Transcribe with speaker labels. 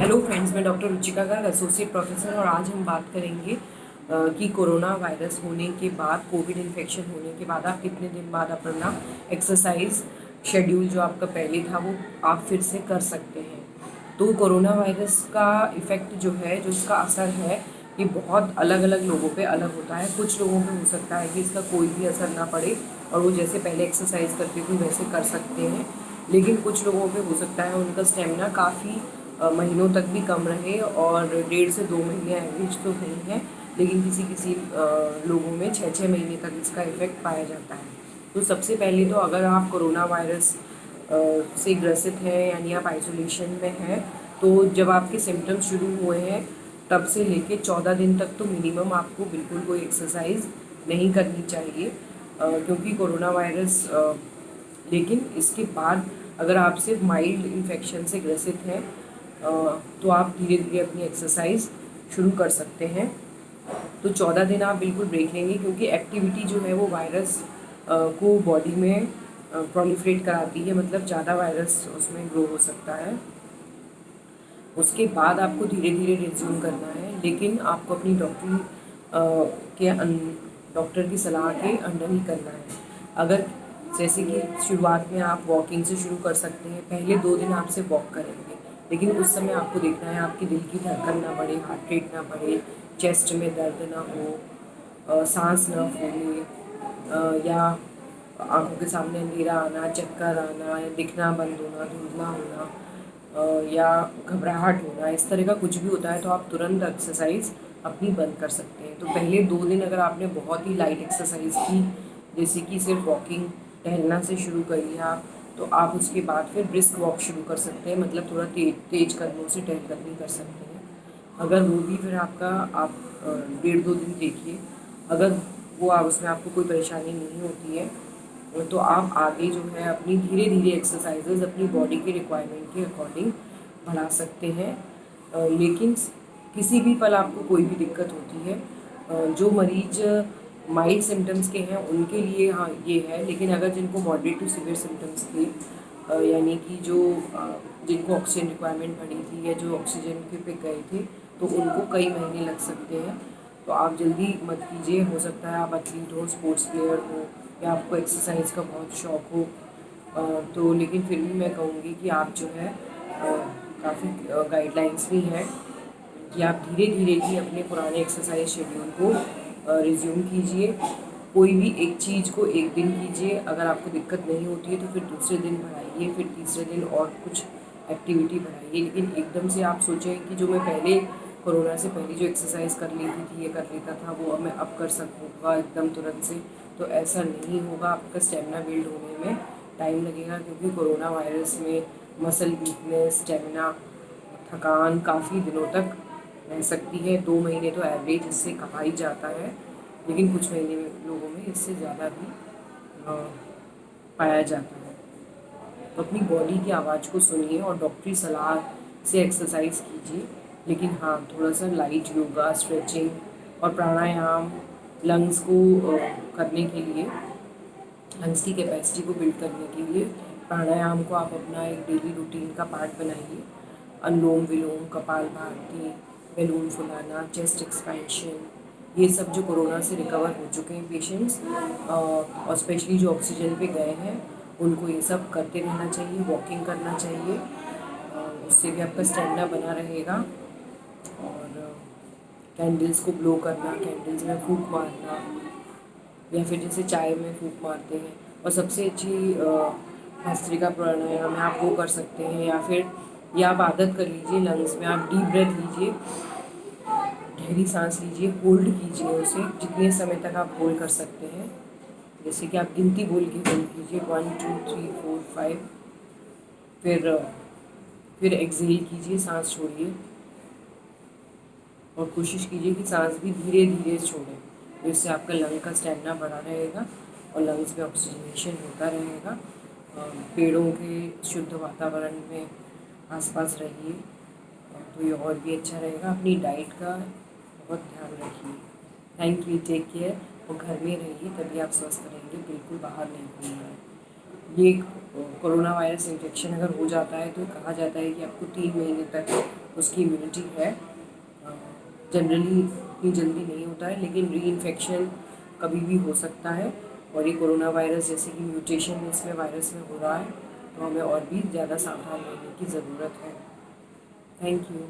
Speaker 1: Hello friends, मैं doctor Ruchika Garg, associate professor. और आज हम बात करेंगे कि कोरोना वायरस होने के बाद, कोविड इन्फेक्शन होने के बाद आप कितने दिन बाद अपना एक्सरसाइज शेड्यूल जो आपका पहले था वो आप फिर से कर सकते हैं। तो कोरोना वायरस का इफ़ेक्ट जो है, जो इसका असर है, ये बहुत अलग अलग लोगों पे अलग होता है। कुछ लोगों पे हो सकता है कि इसका कोई भी असर ना पड़े और वो जैसे पहले एक्सरसाइज करते थे वैसे कर सकते हैं, लेकिन कुछ लोगों पे हो सकता है उनका स्टेमिना काफ़ी महीनों तक भी कम रहे, और 1.5 से 2 महीने एवरेज तो नहीं है, लेकिन किसी किसी लोगों में 6-6 महीने तक इसका इफ़ेक्ट पाया जाता है। तो सबसे पहले तो अगर आप कोरोना वायरस से ग्रसित हैं यानी आप आइसोलेशन में हैं, तो जब आपके सिम्टम्स शुरू हुए हैं तब से लेके 14 दिन तक तो मिनिमम आपको बिल्कुल कोई एक्सरसाइज नहीं करनी चाहिए, क्योंकि कोरोना वायरस लेकिन इसके बाद अगर आप सिर्फ माइल्ड इन्फेक्शन से ग्रसित हैं तो आप धीरे धीरे अपनी एक्सरसाइज शुरू कर सकते हैं। तो 14 दिन आप बिल्कुल ब्रेक लेंगे, क्योंकि एक्टिविटी जो है वो वायरस को बॉडी में प्रोलिफरेट कराती है, मतलब ज़्यादा वायरस उसमें ग्रो हो सकता है। उसके बाद आपको धीरे धीरे रिज्यूम करना है, लेकिन आपको अपनी डॉक्टर की सलाह के अंडर ही करना है। अगर जैसे कि शुरुआत में आप वॉकिंग से शुरू कर सकते हैं, पहले 2 दिन आप सिर्फ वॉक करेंगे, लेकिन उस समय आपको देखना है आपकी दिल की धड़कन ना बढ़े, हार्ट रेट ना बढ़े, चेस्ट में दर्द ना हो, सांस ना फूले, या आंखों के सामने अंधेरा आना, चक्कर आना, या दिखना बंद होना, धुंधला होना, या घबराहट होना, इस तरह का कुछ भी होता है तो आप तुरंत एक्सरसाइज अपनी बंद कर सकते हैं। तो पहले 2 दिन अगर आपने बहुत ही लाइट एक्सरसाइज की, जैसे कि सिर्फ वॉकिंग, टहलना से शुरू कर लिया, तो आप उसके बाद फिर ब्रिस्क वॉक शुरू कर सकते हैं, मतलब थोड़ा तेज कदमों से टहलकदमी कर सकते हैं। अगर वो भी फिर आपका आप 1.5-2 दिन देखिए, अगर वो आप उसमें आपको कोई परेशानी नहीं होती है तो आप आगे जो है अपनी धीरे धीरे एक्सरसाइजेज अपनी बॉडी के रिक्वायरमेंट के अकॉर्डिंग बढ़ा सकते हैं। लेकिन किसी भी पल आपको कोई भी दिक्कत होती है, जो मरीज माइल्ड सिम्टम्स के हैं उनके लिए हाँ ये है, लेकिन अगर जिनको मॉडरेट टू सीवियर सिम्टम्स थे, यानी कि जो जिनको ऑक्सीजन रिक्वायरमेंट बढ़ी थी या जो ऑक्सीजन के पे गए थे, तो उनको कई महीने लग सकते हैं। तो आप जल्दी मत कीजिए, हो सकता है आप एथलीट हो, स्पोर्ट्स प्लेयर हो, या आपको एक्सरसाइज का बहुत शौक हो, तो लेकिन फिर भी मैं कहूँगी कि आप जो है काफ़ी गाइडलाइंस भी हैं कि आप धीरे धीरे ही अपने पुराने एक्सरसाइज शेड्यूल को रिज्यूम कीजिए। कोई भी एक चीज़ को एक दिन कीजिए, अगर आपको दिक्कत नहीं होती है तो फिर दूसरे दिन बढ़ाइए, फिर तीसरे दिन और कुछ एक्टिविटी बढ़ाइए। लेकिन एकदम से आप सोचें कि जो मैं पहले कोरोना से पहले जो एक्सरसाइज कर लेती थी या कर लेता था वो मैं अब कर सकूँगा एकदम तुरंत से, तो ऐसा नहीं होगा। आपका स्टेमिना बिल्ड होने में टाइम लगेगा, क्योंकि कोरोना वायरस में मसल वीकनेस, स्टेमिना, थकान काफ़ी दिनों तक रह सकती है। 2 महीने तो एवरेज इससे कहा ही जाता है, लेकिन कुछ महीने में लोगों में इससे ज़्यादा भी पाया जाता है। तो अपनी बॉडी की आवाज़ को सुनिए और डॉक्टरी सलाह से एक्सरसाइज कीजिए, लेकिन हाँ थोड़ा सा लाइट योगा, स्ट्रेचिंग और प्राणायाम लंग्स को करने के लिए, लंग्स की कैपेसिटी को बिल्ड करने के लिए प्राणायाम को आप अपना एक डेली रूटीन का पार्ट बनाइए। अनुलोम विलोम, कपालभाति, बैलून फुलाना, चेस्ट एक्सपेंशन, ये सब जो कोरोना से रिकवर हो चुके हैं पेशेंट्स, और स्पेशली जो ऑक्सीजन पे गए हैं, उनको ये सब करते रहना चाहिए। वॉकिंग करना चाहिए, उससे भी आपका स्टेमिना बना रहेगा। और कैंडल्स को ब्लो करना, कैंडल्स में फूंक मारना, या फिर जैसे चाय में फूंक मारते हैं। और सबसे अच्छी भस्त्रिका प्राणायाम है, आप वो कर सकते हैं, या फिर ये आप आदत कर लीजिए, लंग्स में आप डीप ब्रेथ लीजिए, गहरी सांस लीजिए, होल्ड कीजिए उसे जितने समय तक आप होल्ड कर सकते हैं। जैसे कि आप गिनती बोल के होल्ड कीजिए, 1 2 3 4 5, फिर एक्सहेल कीजिए, सांस छोड़िए, और कोशिश कीजिए कि सांस भी धीरे धीरे छोड़ें, तो इससे आपका लंग का स्टेमिना बढ़ा रहेगा और लंग्स में ऑक्सीजनेशन होता रहेगा। पेड़ों के शुद्ध वातावरण में आसपास रहिए, तो ये और भी अच्छा रहेगा। अपनी डाइट का बहुत ध्यान रखिए। थैंक यू, टेक केयर, और घर में रहिए, तभी आप स्वस्थ रहेंगे, बिल्कुल बाहर नहीं घूमिए। ये कोरोना वायरस इन्फेक्शन अगर हो जाता है तो कहा जाता है कि आपको 3 महीने तक उसकी इम्यूनिटी है। जनरली इतनी जल्दी नहीं होता है, लेकिन री इन्फेक्शन कभी भी हो सकता है। और ये कोरोना वायरस जैसे कि म्यूटेशन इसमें वायरस में हो रहा है, तो हमें और भी ज़्यादा सावधान रहने की ज़रूरत है। Thank you.